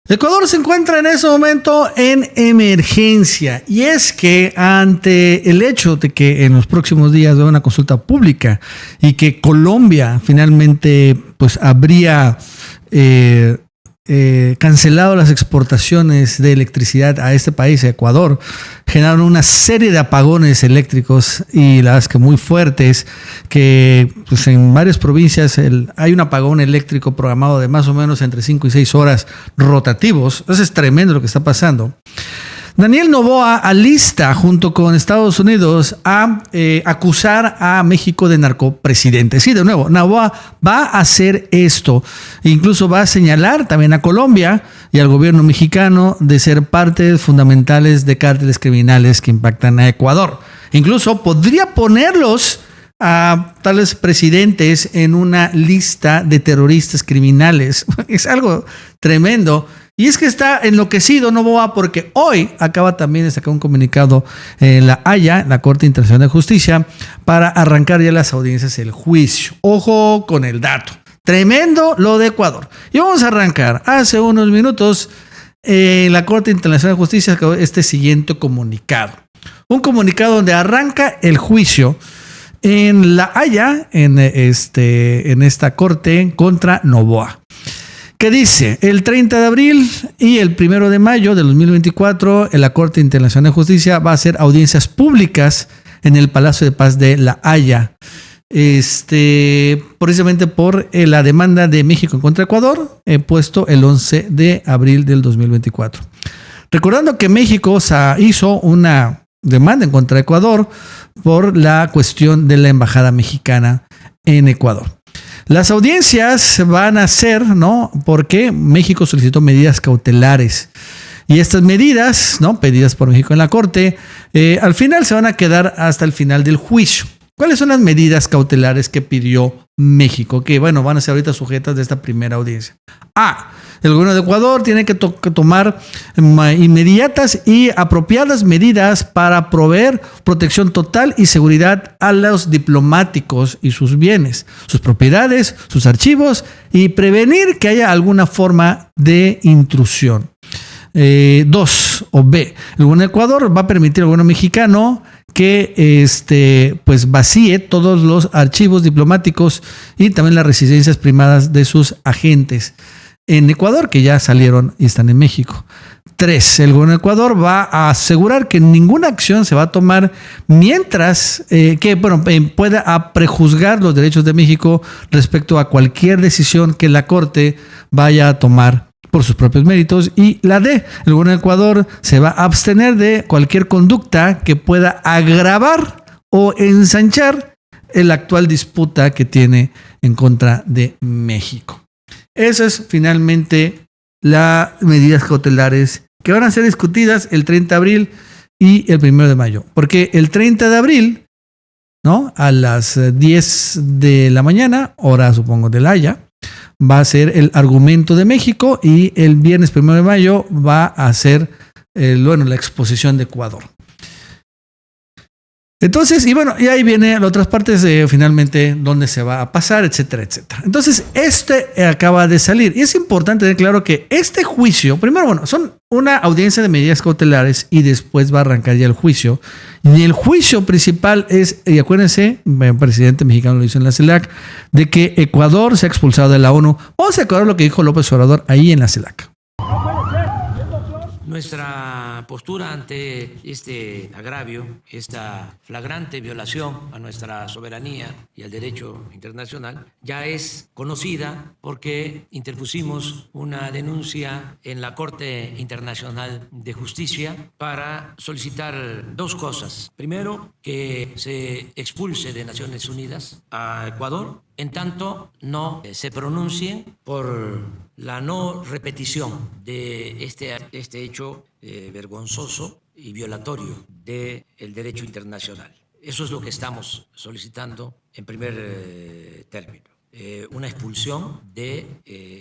Ecuador se encuentra en ese momento en emergencia, y es que ante el hecho de que en los próximos días va una consulta pública y que Colombia finalmente pues habría cancelado las exportaciones de electricidad a este país, a Ecuador, generaron una serie de apagones eléctricos, y la verdad es que muy fuertes, que pues en varias provincias hay un apagón eléctrico programado de más o menos entre 5 y 6 horas rotativos. Eso es tremendo lo que está pasando. Daniel Noboa alista junto con Estados Unidos a acusar a México de narcopresidente. Sí, de nuevo, Noboa va a hacer esto. Incluso va a señalar también a Colombia y al gobierno mexicano de ser partes fundamentales de cárteles criminales que impactan a Ecuador. Incluso podría ponerlos a tales presidentes en una lista de terroristas criminales. Es algo tremendo. Y es que está enloquecido Noboa porque hoy acaba también de sacar un comunicado en La Haya, la Corte Internacional de Justicia, para arrancar ya las audiencias del juicio. Ojo con el dato. Tremendo lo de Ecuador. Y vamos a arrancar. Hace unos minutos la Corte Internacional de Justicia sacó este siguiente comunicado. Un comunicado donde arranca el juicio en La Haya, en esta corte contra Noboa. ¿Qué dice? El 30 de abril y el 1 de mayo de 2024, en la Corte Internacional de Justicia va a hacer audiencias públicas en el Palacio de Paz de La Haya. Precisamente por la demanda de México en contra de Ecuador, puesto el 11 de abril del 2024. Recordando que México hizo una demanda en contra de Ecuador por la cuestión de la embajada mexicana en Ecuador. Las audiencias van a ser, ¿no?, porque México solicitó medidas cautelares. Y estas medidas, ¿no?, pedidas por México en la Corte, al final se van a quedar hasta el final del juicio. ¿Cuáles son las medidas cautelares que pidió México? Que, bueno, van a ser ahorita sujetas de esta primera audiencia. El gobierno de Ecuador tiene que tomar inmediatas y apropiadas medidas para proveer protección total y seguridad a los diplomáticos y sus bienes, sus propiedades, sus archivos, y prevenir que haya alguna forma de intrusión. 2 o B. El gobierno de Ecuador va a permitir al gobierno mexicano que pues vacíe todos los archivos diplomáticos y también las residencias privadas de sus agentes en Ecuador, que ya salieron y están en México. 3. El gobierno de Ecuador va a asegurar que ninguna acción se va a tomar mientras pueda prejuzgar los derechos de México respecto a cualquier decisión que la Corte vaya a tomar por sus propios méritos. Y la D, el gobierno de Ecuador se va a abstener de cualquier conducta que pueda agravar o ensanchar la actual disputa que tiene en contra de México. Esas es finalmente las medidas cautelares que van a ser discutidas el 30 de abril y el 1 de mayo. Porque el 30 de abril, ¿no?, a las 10 de la mañana, hora supongo de La Haya, va a ser el argumento de México, y el viernes 1 de mayo va a ser la exposición de Ecuador. Entonces, y ahí viene las otras partes de finalmente dónde se va a pasar, etcétera, etcétera. Entonces, acaba de salir. Y es importante tener claro que este juicio, primero, son una audiencia de medidas cautelares y después va a arrancar ya el juicio. Y el juicio principal es, y acuérdense, el presidente mexicano lo hizo en la CELAC, de que Ecuador se ha expulsado de la ONU. Vamos a recordar lo que dijo López Obrador ahí en la CELAC. Nuestra postura ante este agravio, esta flagrante violación a nuestra soberanía y al derecho internacional, ya es conocida porque interpusimos una denuncia en la Corte Internacional de Justicia para solicitar 2 cosas. Primero, que se expulse de Naciones Unidas a Ecuador, en tanto no se pronuncie por la no repetición de este hecho vergonzoso y violatorio del derecho internacional. Eso es lo que estamos solicitando en primer término. Una expulsión de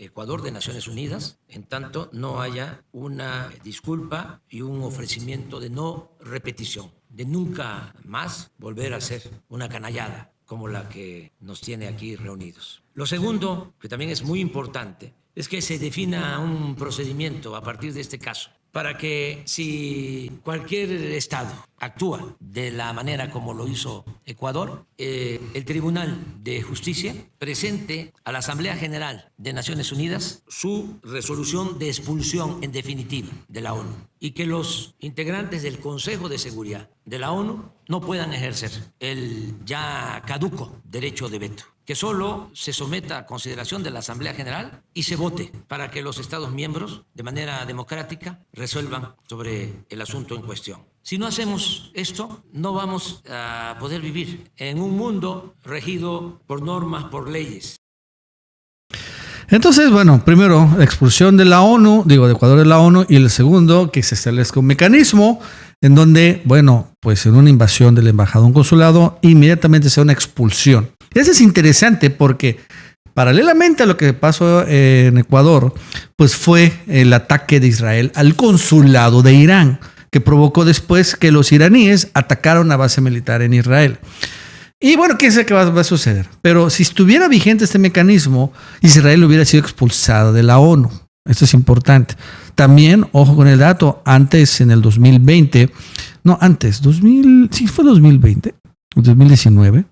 Ecuador de Naciones Unidas, en tanto no haya una disculpa y un ofrecimiento de no repetición, de nunca más volver a hacer una canallada como la que nos tiene aquí reunidos. Lo segundo, que también es muy importante, es que se defina un procedimiento a partir de este caso para que si cualquier Estado actúa de la manera como lo hizo Ecuador, el Tribunal de Justicia presente a la Asamblea General de Naciones Unidas su resolución de expulsión en definitiva de la ONU y que los integrantes del Consejo de Seguridad de la ONU no puedan ejercer el ya caduco derecho de veto, que solo se someta a consideración de la Asamblea General y se vote para que los Estados miembros, de manera democrática, resuelvan sobre el asunto en cuestión. Si no hacemos esto, no vamos a poder vivir en un mundo regido por normas, por leyes. Entonces, bueno, primero, la expulsión de la ONU, de Ecuador de la ONU, y el segundo, que se establezca un mecanismo en donde, bueno, pues en una invasión de la embajada o un consulado, inmediatamente sea una expulsión. Eso es interesante porque paralelamente a lo que pasó en Ecuador, pues fue el ataque de Israel al consulado de Irán, que provocó después que los iraníes atacaron una base militar en Israel. Y bueno, quién sabe qué va a suceder. Pero si estuviera vigente este mecanismo, Israel hubiera sido expulsado de la ONU. Esto es importante. También, ojo con el dato, antes en el 2020, fue 2020, 2019,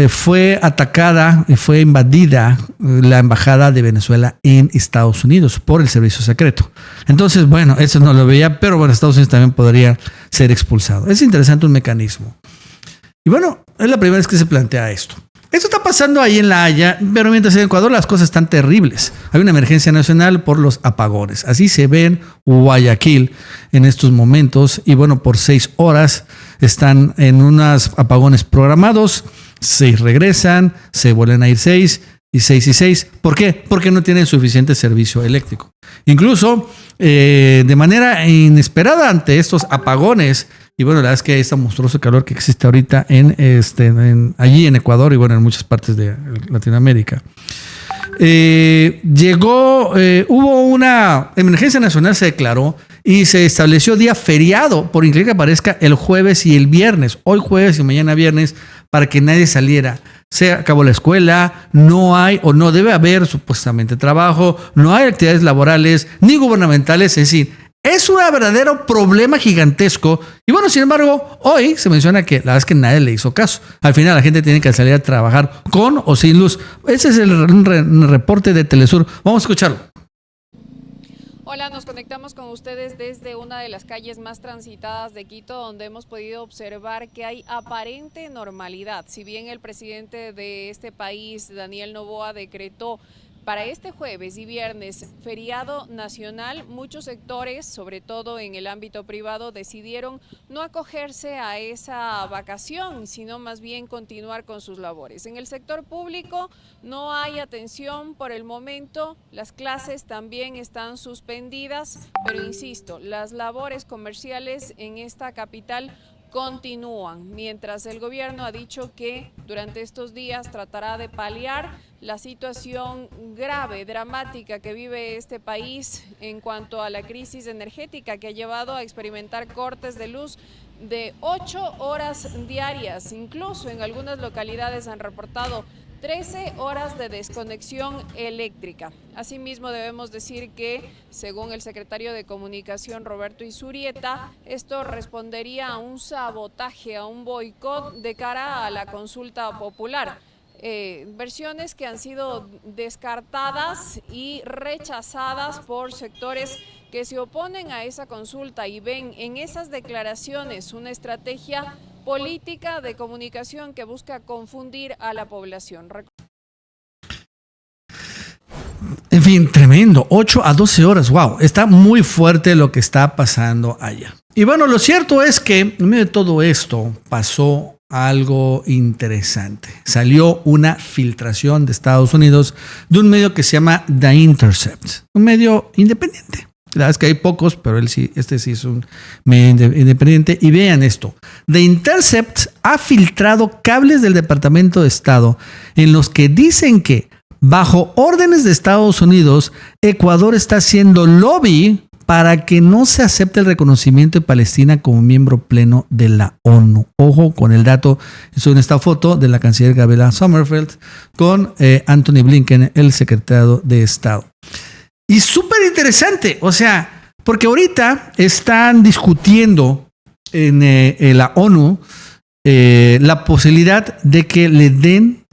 fue atacada y fue invadida la embajada de Venezuela en Estados Unidos por el servicio secreto. Entonces, bueno, eso no lo veía, pero bueno, Estados Unidos también podría ser expulsado. Es interesante un mecanismo. Y bueno, es la primera vez que se plantea esto. Esto está pasando ahí en La Haya, pero mientras en Ecuador las cosas están terribles. Hay una emergencia nacional por los apagones. Así se ve en Guayaquil en estos momentos. Y bueno, por 6 horas están en unos apagones programados. 6 regresan, se vuelven a ir 6 y 6 y 6. ¿Por qué? Porque no tienen suficiente servicio eléctrico. Incluso de manera inesperada ante estos apagones. Y bueno, la verdad es que este monstruoso calor que existe ahorita allí en Ecuador y bueno, en muchas partes de Latinoamérica. Hubo una emergencia nacional, se declaró y se estableció día feriado, por increíble que parezca, el jueves y el viernes, hoy jueves y mañana viernes, para que nadie saliera. Se acabó la escuela, no hay o no debe haber supuestamente trabajo, no hay actividades laborales ni gubernamentales, es decir, es un verdadero problema gigantesco. Y bueno, sin embargo, hoy se menciona que la verdad es que nadie le hizo caso. Al final la gente tiene que salir a trabajar con o sin luz. Ese es el reporte de Telesur. Vamos a escucharlo. Hola, nos conectamos con ustedes desde una de las calles más transitadas de Quito, donde hemos podido observar que hay aparente normalidad. Si bien el presidente de este país, Daniel Noboa, decretó para este jueves y viernes feriado nacional, muchos sectores, sobre todo en el ámbito privado, decidieron no acogerse a esa vacación, sino más bien continuar con sus labores. En el sector público no hay atención por el momento, las clases también están suspendidas, pero insisto, las labores comerciales en esta capital continúan, mientras el gobierno ha dicho que durante estos días tratará de paliar la situación grave, dramática que vive este país en cuanto a la crisis energética que ha llevado a experimentar cortes de luz de 8 horas diarias. Incluso en algunas localidades han reportado 13 horas de desconexión eléctrica. Asimismo, debemos decir que, según el secretario de Comunicación, Roberto Izurieta, esto respondería a un sabotaje, a un boicot de cara a la consulta popular. Versiones que han sido descartadas y rechazadas por sectores que se oponen a esa consulta y ven en esas declaraciones una estrategia política de comunicación que busca confundir a la población. En fin, tremendo, 8 a 12 horas, wow, está muy fuerte lo que está pasando allá. Y bueno, lo cierto es que en medio de todo esto pasó algo interesante. Salió una filtración de Estados Unidos de un medio que se llama The Intercept, un medio independiente. La verdad es que hay pocos, pero este sí es un medio independiente. Y vean esto. The Intercept ha filtrado cables del Departamento de Estado en los que dicen que, bajo órdenes de Estados Unidos, Ecuador está haciendo lobby para que no se acepte el reconocimiento de Palestina como miembro pleno de la ONU. Ojo con el dato, es en esta foto de la canciller Gabriela Sommerfeld con Anthony Blinken, el secretario de Estado. Y súper interesante, o sea, porque ahorita están discutiendo en la ONU la posibilidad de que le den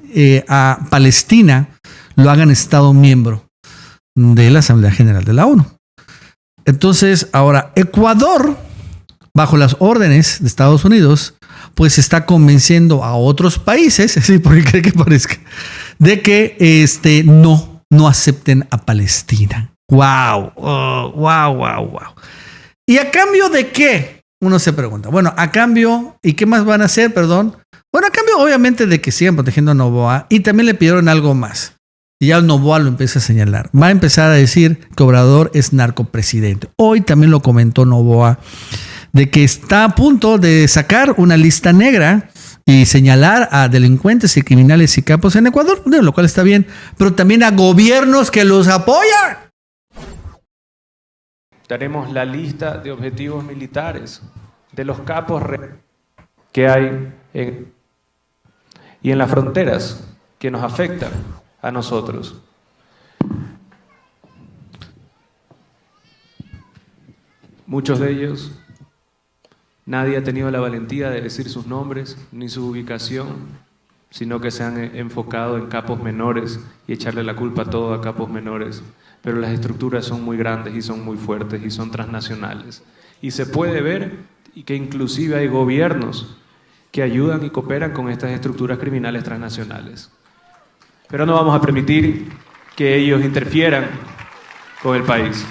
a Palestina, lo hagan Estado miembro de la Asamblea General de la ONU. Entonces, ahora, Ecuador, bajo las órdenes de Estados Unidos, pues está convenciendo a otros países, sí, porque cree que parezca, de que no acepten a Palestina. ¡Wow! ¡Wow! ¿Y a cambio de qué? Uno se pregunta. Bueno, a cambio, ¿y qué más van a hacer? Perdón. Bueno, a cambio, obviamente, de que sigan protegiendo a Noboa, y también le pidieron algo más. Y ya Noboa lo empieza a señalar. Va a empezar a decir que Obrador es narcopresidente. Hoy también lo comentó Noboa, de que está a punto de sacar una lista negra y señalar a delincuentes y criminales y capos en Ecuador, lo cual está bien, pero también a gobiernos que los apoyan. Daremos la lista de objetivos militares de los capos que hay y en las fronteras que nos afectan a nosotros. Muchos de ellos, nadie ha tenido la valentía de decir sus nombres ni su ubicación, sino que se han enfocado en capos menores y echarle la culpa a todo a capos menores. Pero las estructuras son muy grandes y son muy fuertes y son transnacionales. Y se puede ver que inclusive hay gobiernos que ayudan y cooperan con estas estructuras criminales transnacionales. Pero no vamos a permitir que ellos interfieran con el país.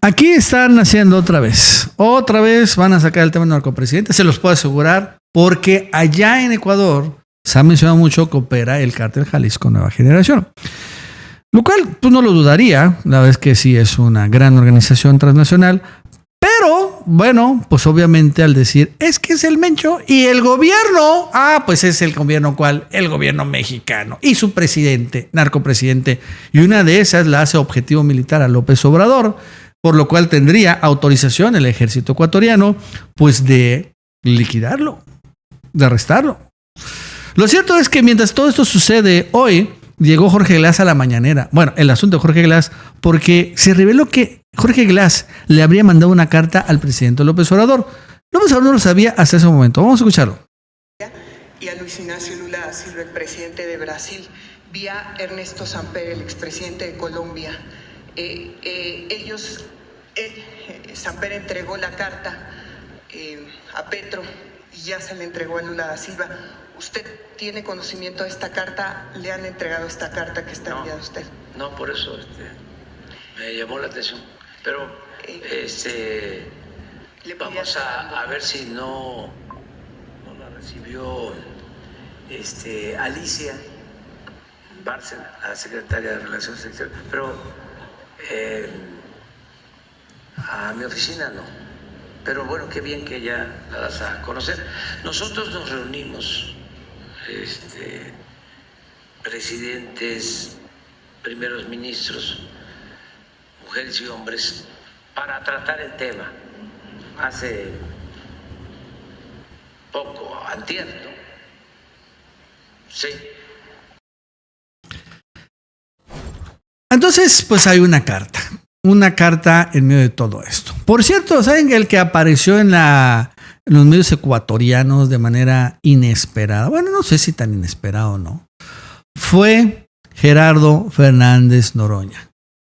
Aquí están haciendo otra vez van a sacar el tema del narcopresidente, se los puedo asegurar, porque allá en Ecuador se ha mencionado mucho que opera el cártel Jalisco Nueva Generación. Lo cual, pues no lo dudaría, la verdad es que sí es una gran organización transnacional, pero bueno, pues obviamente al decir es que es el Mencho y el gobierno, pues es el gobierno ¿cuál? El gobierno mexicano y su presidente, narcopresidente, y una de esas la hace objetivo militar a López Obrador, por lo cual tendría autorización el ejército ecuatoriano pues de liquidarlo, de arrestarlo. Lo cierto es que mientras todo esto sucede hoy, llegó Jorge Glass a la mañanera. Bueno, el asunto de Jorge Glass, porque se reveló que Jorge Glass le habría mandado una carta al presidente López Obrador. López Obrador no lo sabía hasta ese momento. Vamos a escucharlo. Y a Luis Ignacio Lula da Silva, el presidente de Brasil, vía Ernesto Samper, el expresidente de Colombia. Samper entregó la carta a Petro y ya se le entregó a Lula da Silva. ¿Usted tiene conocimiento de esta carta? ¿Le han entregado esta carta que está enviada a usted? No, por eso me llamó la atención. Pero vamos a ver si no la recibió Alicia Bárcena, la secretaria de Relaciones Exteriores. Pero a mi oficina no. Pero bueno, qué bien que ya la das a conocer. Nosotros nos reunimos, presidentes, primeros ministros, mujeres y hombres, para tratar el tema. Hace poco, antier, ¿no? Sí. Entonces, pues hay una carta en medio de todo esto. Por cierto, ¿saben el que apareció en los medios ecuatorianos de manera inesperada? Bueno, no sé si tan inesperado o no. Fue Gerardo Fernández Noroña,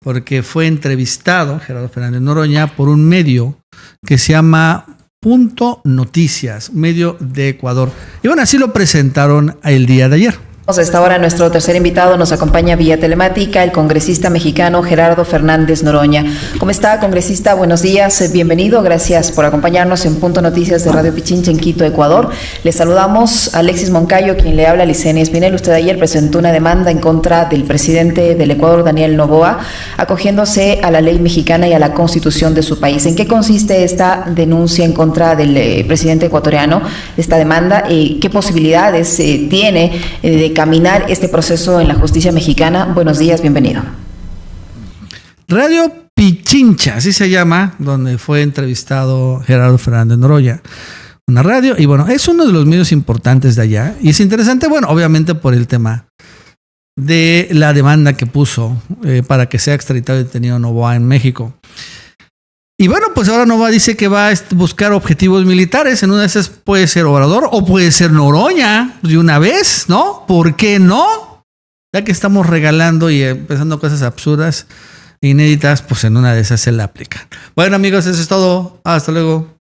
porque fue entrevistado Gerardo Fernández Noroña por un medio que se llama Punto Noticias, medio de Ecuador. Y bueno, así lo presentaron el día de ayer. A esta hora nuestro tercer invitado nos acompaña vía telemática, el congresista mexicano Gerardo Fernández Noroña. ¿Cómo está, congresista? Buenos días, bienvenido. Gracias por acompañarnos en Punto Noticias de Radio Pichincha en Quito, Ecuador. Le saludamos a Alexis Moncayo, quien le habla a Licenia Espinel. Usted ayer presentó una demanda en contra del presidente del Ecuador, Daniel Noboa, acogiéndose a la ley mexicana y a la constitución de su país. ¿En qué consiste esta denuncia en contra del presidente ecuatoriano, esta demanda? ¿Qué posibilidades tiene de caminar este proceso en la justicia mexicana? Buenos días, bienvenido. Radio Pichincha, así se llama, donde fue entrevistado Gerardo Fernández Noroña. Una radio, y bueno, es uno de los medios importantes de allá. Y es interesante, bueno, obviamente por el tema de la demanda que puso para que sea extraditado y detenido Noboa en México. Y bueno, pues ahora Noboa dice que va a buscar objetivos militares. En una de esas puede ser Obrador o puede ser Noroña de una vez, ¿no? ¿Por qué no? Ya que estamos regalando y empezando cosas absurdas, inéditas, pues en una de esas se la aplican. Bueno, amigos, eso es todo. Hasta luego.